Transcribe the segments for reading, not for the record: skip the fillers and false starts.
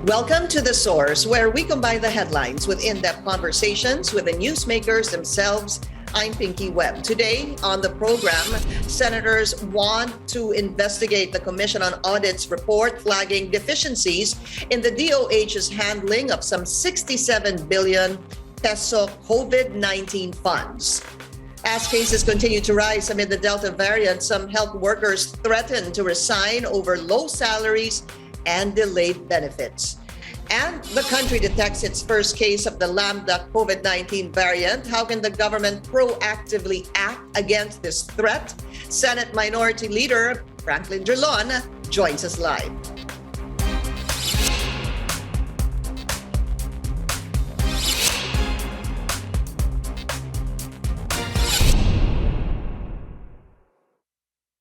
Welcome to The Source, where we combine the headlines with in-depth conversations with the newsmakers themselves. I'm Pinky Webb. Today on the program, senators want to investigate the Commission on Audit's report flagging deficiencies in the DOH's handling of some 67 billion peso COVID-19 funds. As cases continue to rise amid the Delta variant, some health workers threaten to resign over low salaries and delayed benefits. And the country detects its first case of the Lambda COVID-19 variant. How can the government proactively act against this threat? Senate Minority Leader Franklin Drilon joins us live.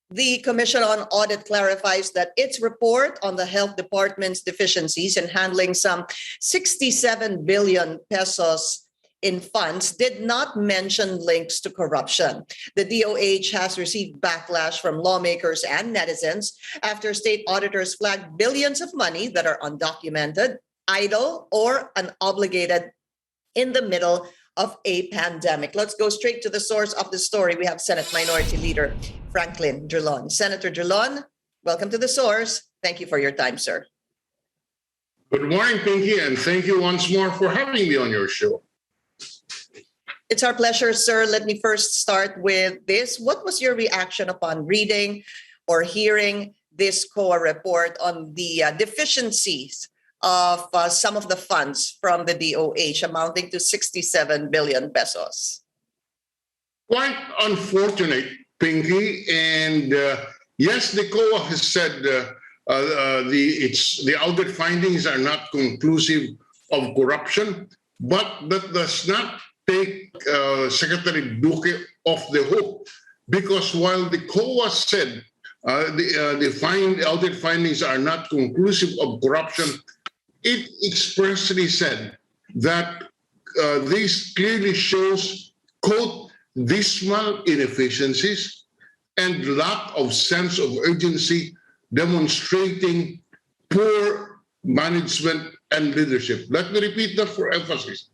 The Commission on Audit clarifies that its report on the Health Department's deficiencies in handling some 67 billion pesos in funds did not mention links to corruption. The DOH has received backlash from lawmakers and netizens after state auditors flagged billions of money that are undocumented, idle, or unobligated in the middle of a pandemic. Let's go straight to the source of the story. We have Senate Minority Leader Franklin Drilon. Senator Drilon, welcome to the source. Thank you for your time, sir. Good morning, Pinky, and thank you once more for having me on your show. It's our pleasure, sir. Let me first start with this. What was your reaction upon reading or hearing this COA report on the deficiencies of some of the funds from the DOH amounting to 67 billion pesos? Quite unfortunate, Pinky. And yes, the COA has said the audit findings are not conclusive of corruption, but that does not take Secretary Duque off the hook. Because while the COA said the audit findings are not conclusive of corruption, it expressly said that this clearly shows, quote, dismal inefficiencies and lack of sense of urgency, demonstrating poor management and leadership. Let me repeat that for emphasis.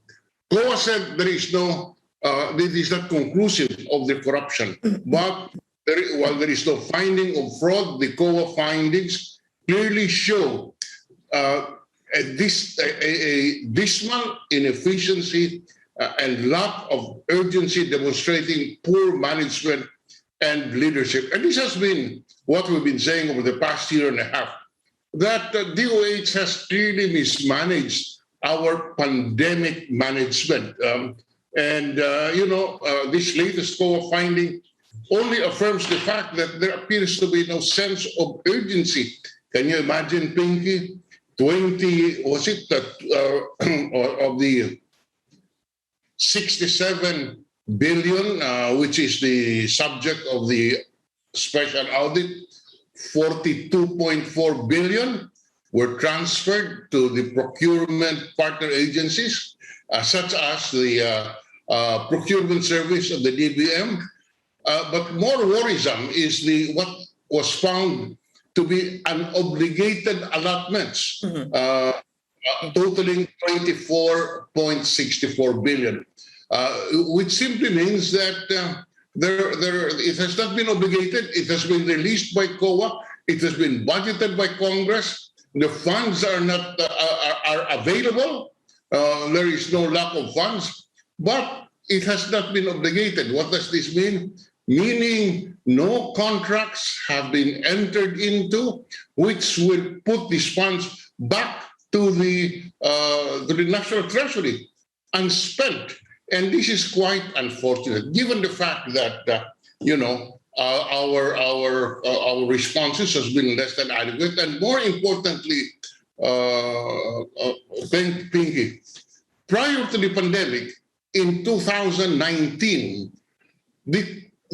COA said this is not conclusive of the corruption, but while there is no finding of fraud, the COA findings clearly show a dismal inefficiency and lack of urgency, demonstrating poor management and leadership. And this has been what we've been saying over the past year and a half, that DOH has clearly mismanaged our pandemic management. This latest COA finding only affirms the fact that there appears to be no sense of urgency. Can you imagine, Pinky? 20, was it of the 67 billion, which is the subject of the special audit, 42.4 billion were transferred to the procurement partner agencies, such as the procurement service of the DBM. But more worrisome is what was found to be unobligated allotments, totaling 24.64 billion, which simply means that it has not been obligated. It has been released by COA. It has been budgeted by Congress. The funds are not are available. There is no lack of funds, but it has not been obligated. What does this mean? Meaning no contracts have been entered into, which will put these funds back to the National Treasury unspent. And this is quite unfortunate, given the fact that our responses has been less than adequate, and more importantly, Pinky, prior to the pandemic in 2019,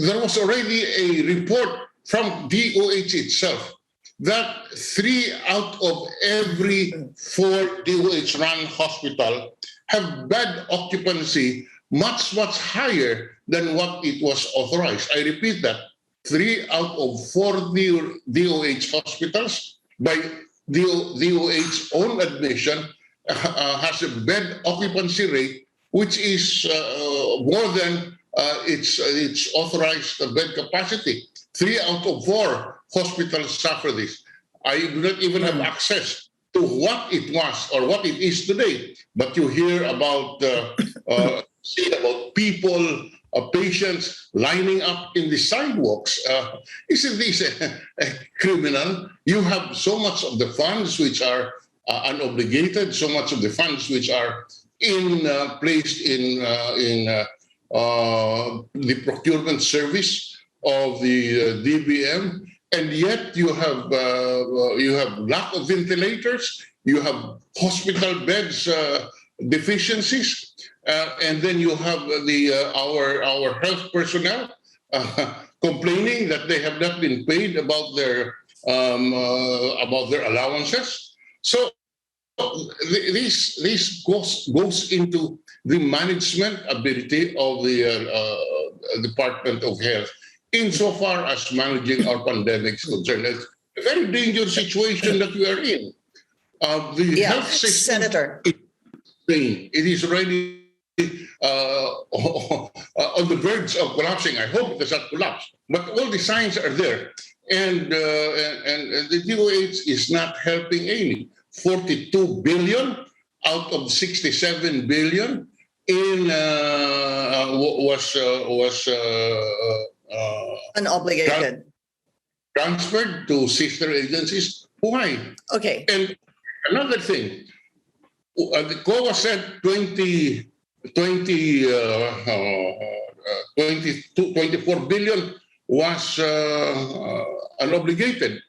there was already a report from DOH itself that 3 out of every 4 DOH-run hospital have bed occupancy much higher than what it was authorized. I repeat that, 3 out of 4 DOH hospitals by DOH's own admission, has a bed occupancy rate which is more than its authorized bed capacity. 3 out of 4 hospitals suffer this. I do not even have access to what it was or what it is today. But you hear about people, patients lining up in the sidewalks. Isn't this a criminal? You have so much of the funds which are unobligated, so much of the funds which are placed in the procurement service of the DBM, and yet you have lack of ventilators, you have hospital beds deficiencies, and then you have our health personnel complaining that they have not been paid about their allowances. So this goes into the management ability of the Department of Health insofar as managing our pandemic is concerned. It's a very dangerous situation that we are in. The health system, Senator, it is already on the verge of collapsing. I hope it does not collapse, but all the signs are there, and the DOH is not helping any. 42 billion out of 67 billion was unobligated. Transferred to sister agencies. Why? Okay. And another thing, the COA said 24 billion was unobligated.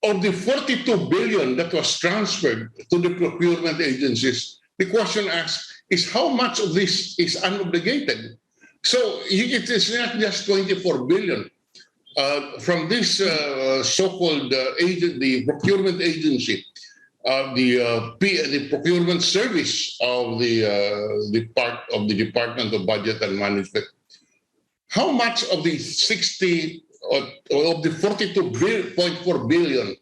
Of the 42 billion that was transferred to the procurement agencies, the question asked is how much of this is unobligated? So it is not just 24 billion. From this so-called the procurement agency, the procurement service of the Department of Budget and Management, how much of the 42.4 billion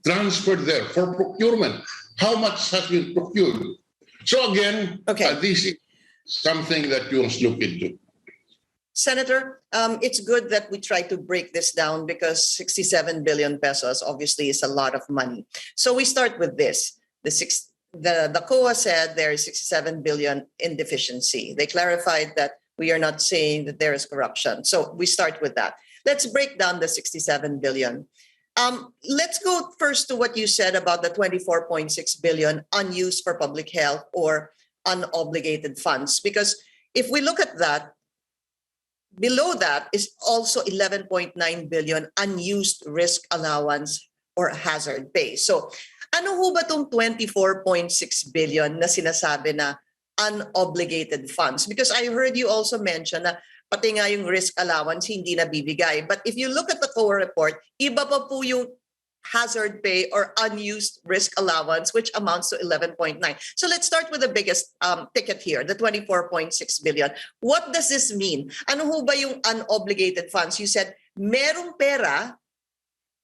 transferred there for procurement, how much has been procured? So again, this is something that you must look into. Senator, it's good that we try to break this down because 67 billion pesos obviously is a lot of money. So we start with this. The COA said there is 67 billion in deficiency. They clarified that we are not saying that there is corruption. So we start with that. Let's break down the 67 billion. Let's go first to what you said about the 24.6 billion unused for public health or unobligated funds. Because if we look at that, below that is also 11.9 billion unused risk allowance or hazard pay. So ano ho ba tong 24.6 billion na sinasabi na unobligated funds? Because I heard you also mention na pati nga yung risk allowance hindi na bibigay. But if you look at the COA report, iba pa po yung hazard pay or unused risk allowance, which amounts to 11.9. So let's start with the biggest ticket here, the 24.6 billion. What does this mean? Ano ho ba yung unobligated funds? You said merong pera,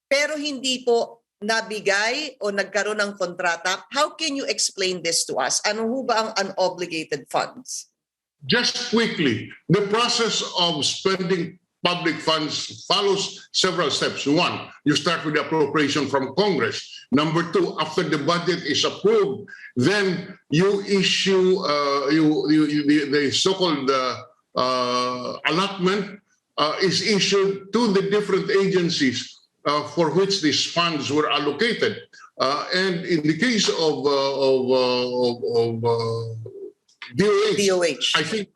pero hindi po nabigay o nagkaroon ng kontrata. How can you explain this to us? Ano ho ba ang unobligated funds? Just quickly, the process of spending public funds follows several steps. One, you start with the appropriation from Congress. Number two, after the budget is approved, then you issue the so-called allotment is issued to the different agencies for which these funds were allocated. And in the case of DOH, I think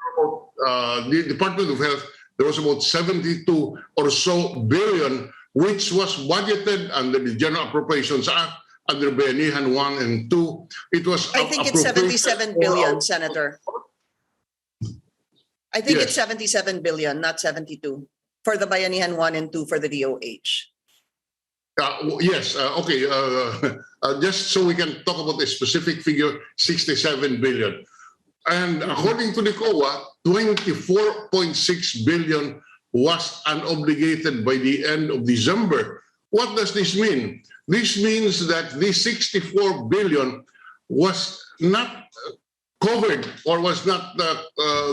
the Department of Health, there was about 72 or so billion, which was budgeted under the General Appropriations Act, under Bayanihan 1 and 2. It was I think it's 77 billion, Senator. I think it's 77 billion, not 72, for the Bayanihan 1 and 2 for the DOH. Yes, okay. Just so we can talk about a specific figure, 67 billion. And according to the COA, 24.6 billion was unobligated by the end of December, What does this mean? This means that this 64 billion was not covered, or was not,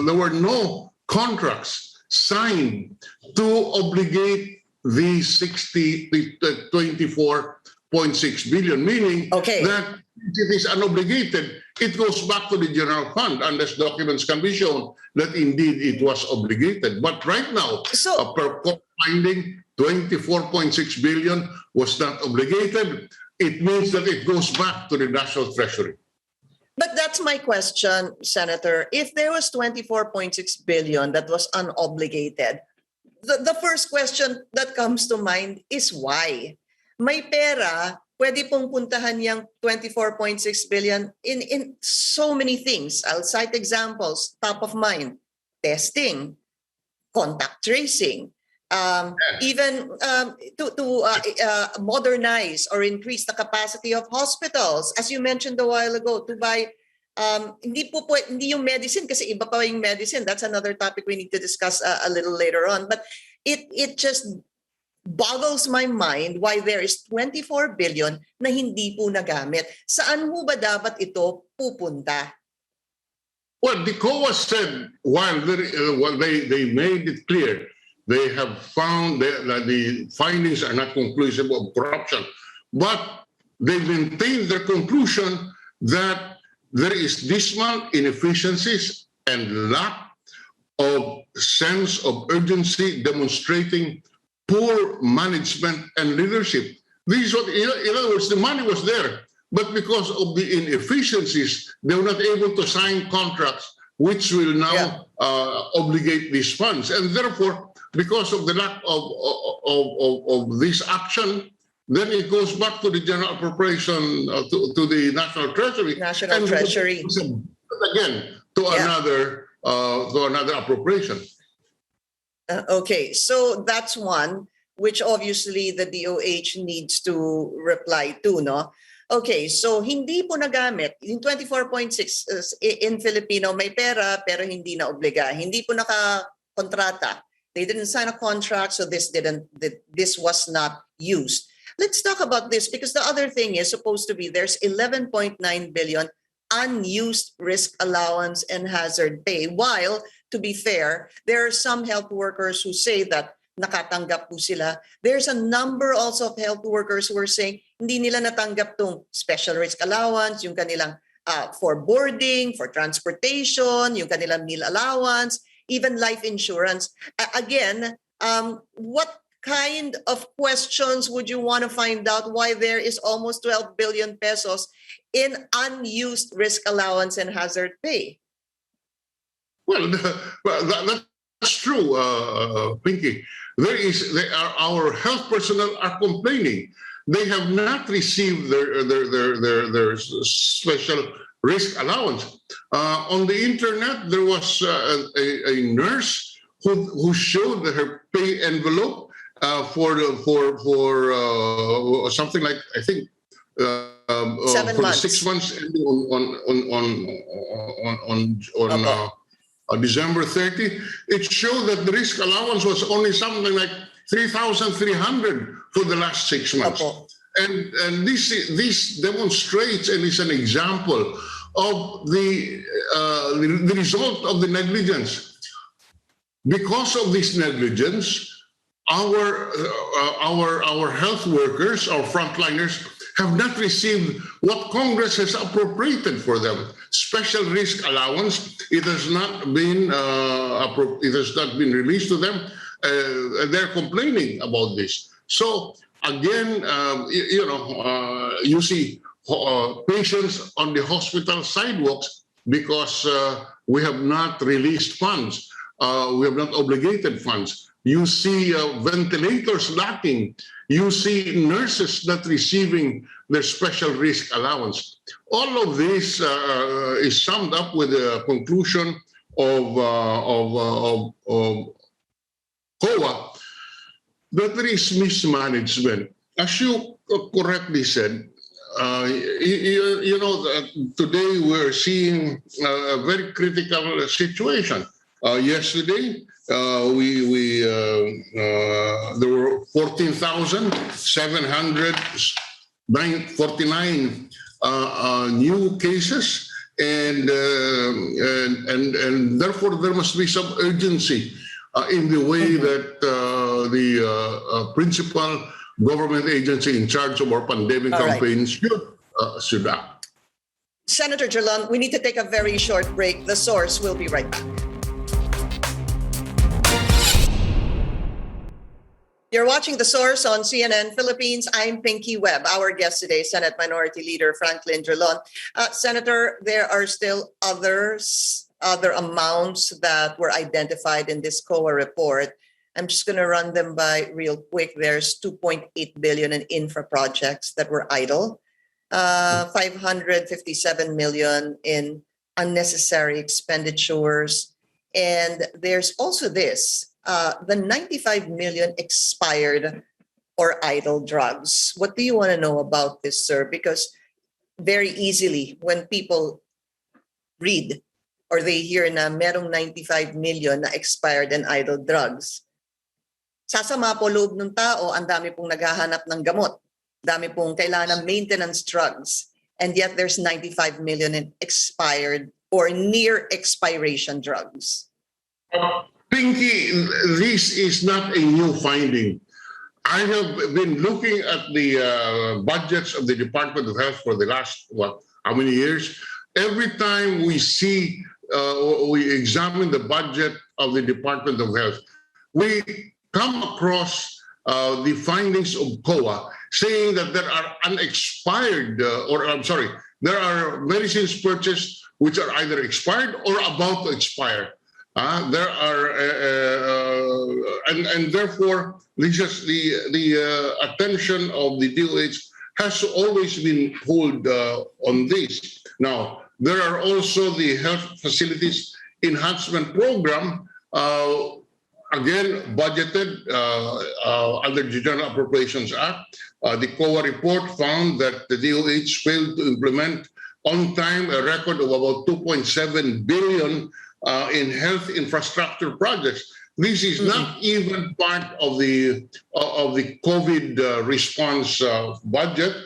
there were no contracts signed to obligate the 24.6 billion, meaning that if it is unobligated, it goes back to the general fund unless documents can be shown that indeed it was obligated. But right now, per court finding, 24.6 billion was not obligated. It means that it goes back to the National Treasury. But that's my question, Senator. If there was 24.6 billion that was unobligated, the first question that comes to mind is why? May pera, pwede pong puntahan yung 24.6 billion in so many things. I'll cite examples, top of mind, testing, contact tracing, even to modernize or increase the capacity of hospitals, as you mentioned a while ago, to buy hindi yung medicine, kasi iba pa yung medicine. That's another topic we need to discuss a little later on. But it just boggles my mind why there is 24 billion na hindi po nagamit. Saan ho ba dapat ito pupunta? Well, the COA said while they made it clear, they have found that the findings are not conclusive of corruption, but they maintain their conclusion that there is dismal inefficiencies and lack of sense of urgency, demonstrating poor management and leadership. This is what, in other words, the money was there, but because of the inefficiencies, they were not able to sign contracts which will now obligate these funds. And therefore, because of the lack of this action, then it goes back to the general appropriation, to the National Treasury. National Treasury. Again, to another appropriation. Okay, so that's one which obviously the DOH needs to reply to, no? Okay, so hindi po nagamit. Yung 24.6 in Filipino, may pera pero hindi na obliga. Hindi po nakakontrata. They didn't sign a contract, so this was not used. Let's talk about this, because the other thing is supposed to be there's 11.9 billion unused risk allowance and hazard pay. While, to be fair, there are some health workers who say that nakatanggap po sila. There's a number also of health workers who are saying hindi nila natanggap tong special risk allowance, yung kanilang for boarding, for transportation, yung kanilang meal allowance, even life insurance. Again, what kind of questions would you want to find out why there is almost 12 billion pesos in unused risk allowance and hazard pay? Well, that's true, Pinky. Our health personnel are complaining. They have not received their special risk allowance. On the internet, there was a nurse who showed her pay envelope for something like, I think, 7 for months. 6 months ending on December 30. It showed that the risk allowance was only something like 3,300 for the last 6 months. And this demonstrates and is an example of the result of the negligence. Because of this negligence, our health workers, our frontliners, have not received what Congress has appropriated for them. Special risk allowance. It has not been released to them. They're complaining about this. So again, you see patients on the hospital sidewalks because we have not released funds. We have not obligated funds. You see ventilators lacking. You see nurses not receiving their special risk allowance. All of this is summed up with the conclusion of COA that there is mismanagement. As you correctly said, today we're seeing a very critical situation. Yesterday, there were 14,749 new cases, and therefore there must be some urgency in the way that the principal government agency in charge of our pandemic campaign should act. Senator Drilon, we need to take a very short break. The Source will be right back. You're watching The Source on CNN Philippines. I'm Pinky Webb. Our guest today, Senate Minority Leader Franklin Drilon. Senator, there are still other amounts that were identified in this COA report. I'm just going to run them by real quick. There's 2.8 billion in infra projects that were idle, 557 million in unnecessary expenditures, and there's also this. The 95 million expired or idle drugs. What do you want to know about this, sir? Because very easily, when people read or they hear na merong 95 million na expired and idle drugs, sasama po loob ng tao, ang dami pong naghahanap ng gamot, dami pong kailangan ng maintenance drugs, and yet there's 95 million in expired or near expiration drugs. Pinky, this is not a new finding. I have been looking at the budgets of the Department of Health for the last, how many years? Every time we see, we examine the budget of the Department of Health, we come across the findings of COA saying that there are unexpired, there are medicines purchased which are either expired or about to expire. There are, and therefore, the attention of the DOH has always been pulled on this. Now, there are also the Health Facilities Enhancement Program, again, budgeted under the General Appropriations Act. The COA report found that the DOH failed to implement on time a record of about 2.7 billion in health infrastructure projects. This is not even part of the COVID response budget,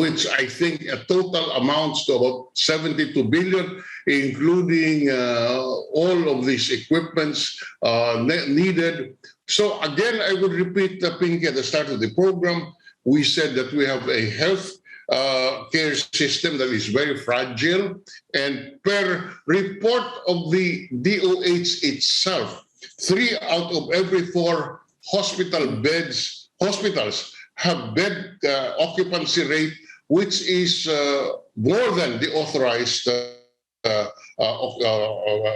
which I think a total amounts to about 72 billion, including all of these equipments needed. So again, I would repeat, Pinky, at the start of the program, we said that we have a health care system that is very fragile, and per report of the DOH itself, 3 out of every 4 hospitals have bed occupancy rate which is more than the authorized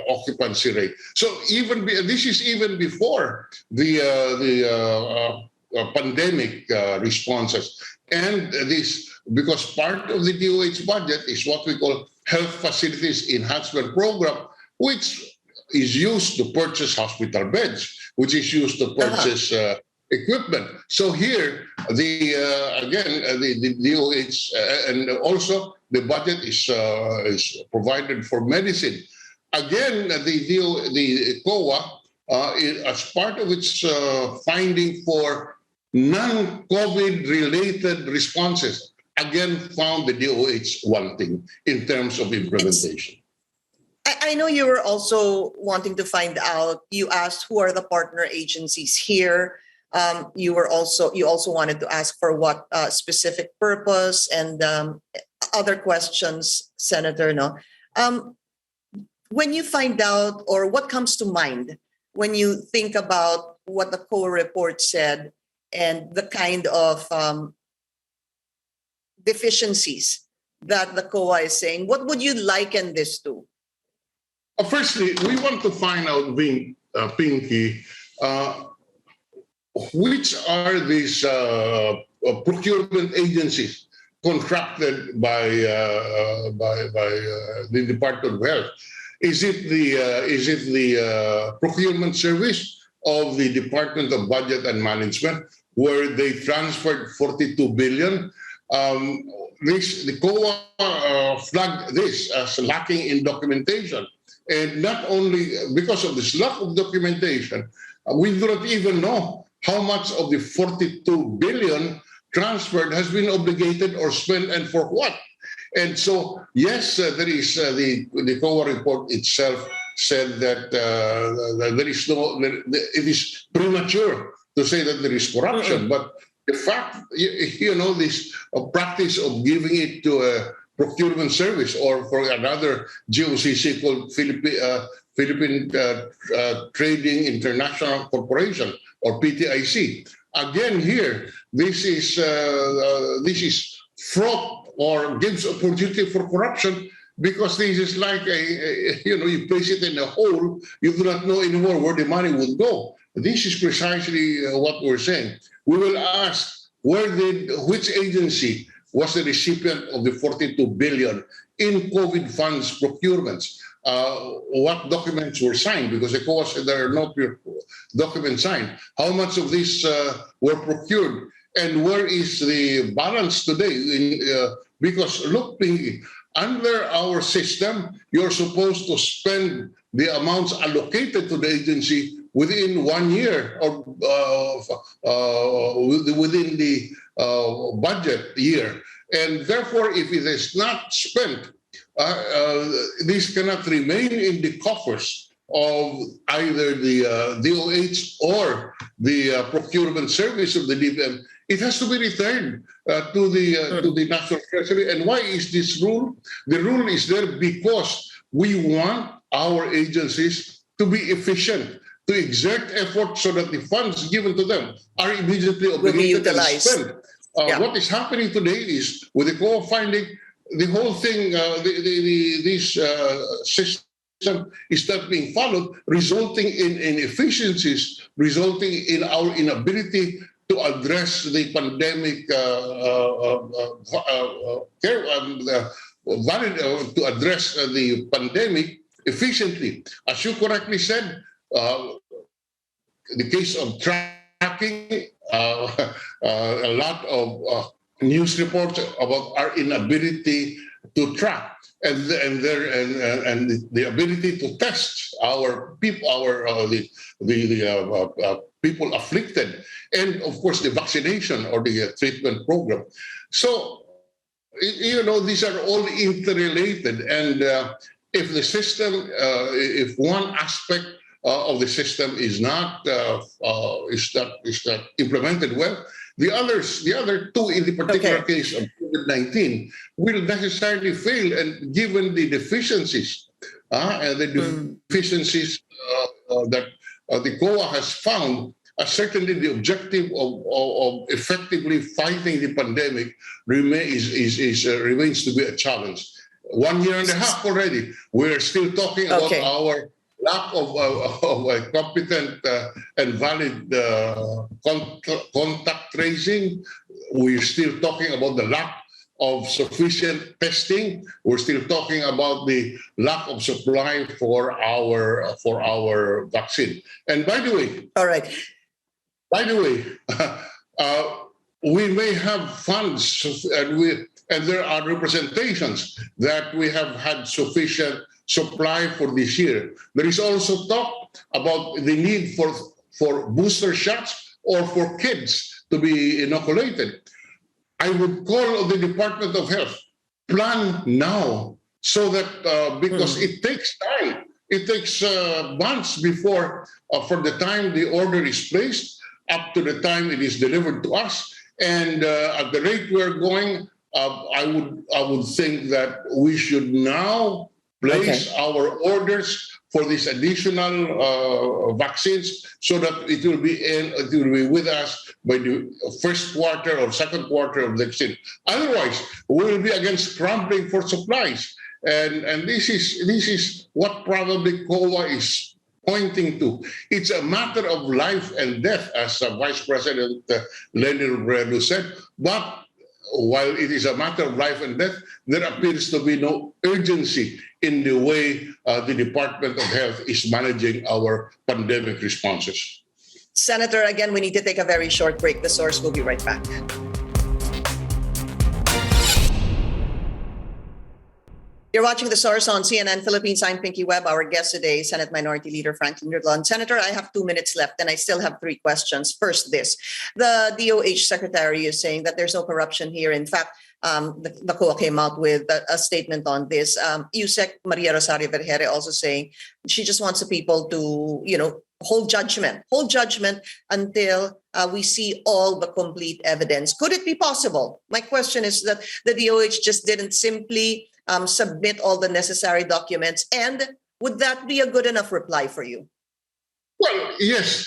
occupancy rate. So this is even before the pandemic responses. And this, because part of the DOH budget is what we call Health Facilities Enhancement Program, which is used to purchase hospital beds, which is used to purchase equipment. So here, the DOH, and also the budget is provided for medicine. Again, the COA, as part of its finding for non-COVID related responses, again found the DOH wanting in terms of implementation. I know you were also wanting to find out, you asked who are the partner agencies here. You also wanted to ask for what specific purpose, and other questions, Senator. When you find out, or what comes to mind when you think about what the COA report said and the kind of deficiencies that the COA is saying, what would you liken this to? Firstly, we want to find out, Pinky, which are these procurement agencies contracted by the Department of Health. Is it the procurement service of the Department of Budget and Management, where they transferred 42 billion? The COA flagged this as lacking in documentation. And not only because of this lack of documentation, we do not even know how much of the 42 billion transferred has been obligated or spent and for what. And so, yes, there is the COA report itself said that it is premature to say that there is corruption. But the fact, this practice of giving it to a procurement service or for another GOCC called Philippine Trading International Corporation or PTIC. Again, here, this is fraught or gives opportunity for corruption because this is like you place it in a hole, you do not know anymore where the money would go. This is precisely what we're saying. We will ask, which agency was the recipient of the 42 billion in COVID funds procurements? What documents were signed? Because the COA said there are no documents signed. How much of this were procured? And where is the balance today? Because look, under our system, you're supposed to spend the amounts allocated to the agency within 1 year or within the budget year. And therefore, if it is not spent, this cannot remain in the coffers of either the DOH or the procurement service of the DBM. It has to be returned to the National Treasury. And why is this rule? The rule is there because we want our agencies to be efficient, to exert effort so that the funds given to them are immediately obligated and spent. What is happening today is, with the COA finding, the whole thing, this system is not being followed, resulting in inefficiencies, resulting in our inability to address the pandemic, to address the pandemic efficiently. As you correctly said, the case of tracking, a lot of news reports about our inability to track and the ability to test our people, the people afflicted, and of course the vaccination or the treatment program. So, these are all interrelated, and if the system, if one aspect of the system is not implemented well, the other two, in the particular case of COVID-19, will necessarily fail. And given the deficiencies, deficiencies that the COA has found, certainly the objective of effectively fighting the pandemic remains to be a challenge. 1 year and a half already, we're still talking about our lack of a competent and valid contact tracing. We're still talking about the lack of sufficient testing. We're still talking about the lack of supply for our vaccine. And by the way, we may have funds, and there are representations that we have had sufficient supply for this year. There is also talk about the need for booster shots or for kids to be inoculated. I would call on the Department of Health, plan now, so that because it takes time. It takes months before, from the time the order is placed up to the time it is delivered to us. And at the rate we're going, I would think that we should now place our orders for these additional vaccines so that it will be with us by the first quarter or second quarter of next year. Otherwise, we will be again scrambling for supplies, and this is what probably COA is pointing to. It's a matter of life and death, as Vice President Lenny Robredo said. But while it is a matter of life and death, there appears to be no urgency in the way the Department of Health is managing our pandemic responses. Senator, again, we need to take a very short break. The Source will be right back. You're watching The Source on CNN Philippines. I'm Pinky Webb. Our guest today, Senate Minority Leader Franklin Drilon. Senator, I have 2 minutes left and I still have 3 questions. First, this. The DOH Secretary is saying that there's no corruption here. In fact, the COA came out with a statement on this. USEC Maria Rosario Vergere also saying she just wants the people to, hold judgment until we see all the complete evidence. Could it be possible? My question is that the DOH just didn't simply submit all the necessary documents, and would that be a good enough reply for you? Well, yes.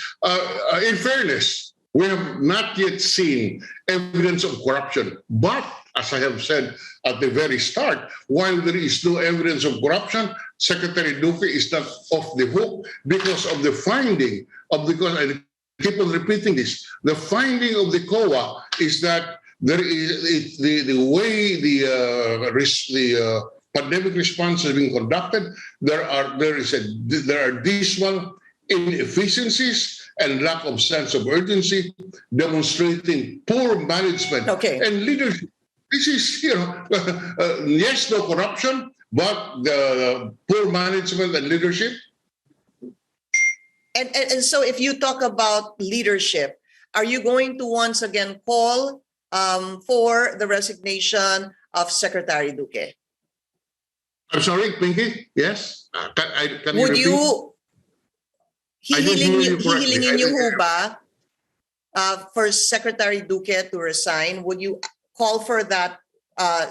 In fairness, we have not yet seen evidence of corruption. But as I have said at the very start, while there is no evidence of corruption, Secretary Duque is not off the hook because of the finding of I keep on repeating this. The finding of the COA is that there is the way the pandemic response has been conducted. There are dismal inefficiencies and lack of sense of urgency, demonstrating poor management and leadership. This is, yes, no corruption, but the poor management and leadership. And so, if you talk about leadership, are you going to once again call for the resignation of Secretary Duque? I'm sorry, Pinky? Yes? Can Would you repeat? Hihilingin niyo ho ba for Secretary Duque to resign? Would you call for that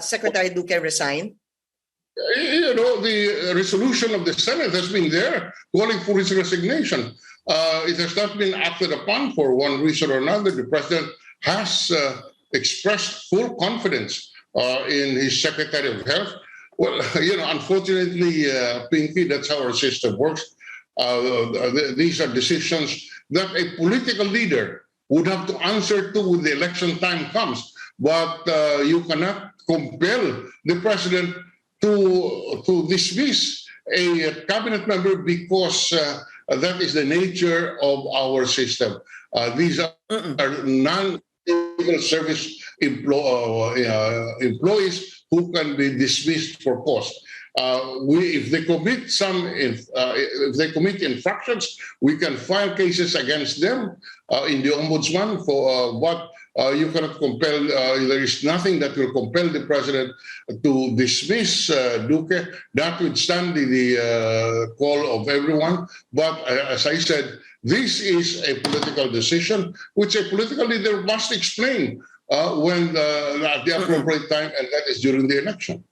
Secretary Duque resign? The resolution of the Senate has been there calling for his resignation. It has not been acted upon for one reason or another. The President has expressed full confidence in his Secretary of Health. Well, unfortunately, Pinky, that's how our system works. These are decisions that a political leader would have to answer to when the election time comes. But you cannot compel the President to dismiss a cabinet member because that is the nature of our system. These are non-civil service employees who can be dismissed for cause. If they commit infractions, we can file cases against them in the ombudsman for what you cannot compel. There is nothing that will compel the President to dismiss Duque, notwithstanding the call of everyone. But as I said, this is a political decision which a political leader must explain when at the appropriate time, and that is during the election.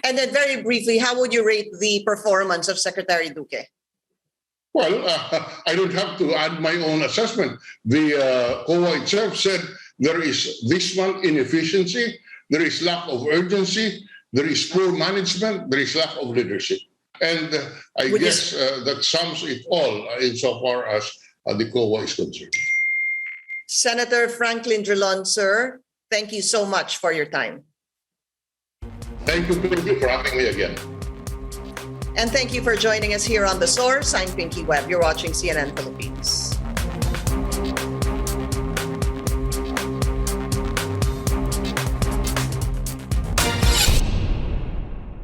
And then very briefly, how would you rate the performance of Secretary Duque? Well, I don't have to add my own assessment. The COA itself said there is dismal inefficiency, there is lack of urgency, there is poor management, there is lack of leadership. And I guess that sums it all insofar as the COA is concerned. Senator Franklin Drilon, sir, thank you so much for your time. Thank you, Pinky, for having me again. And thank you for joining us here on The Source. I'm Pinky Webb. You're watching CNN Philippines.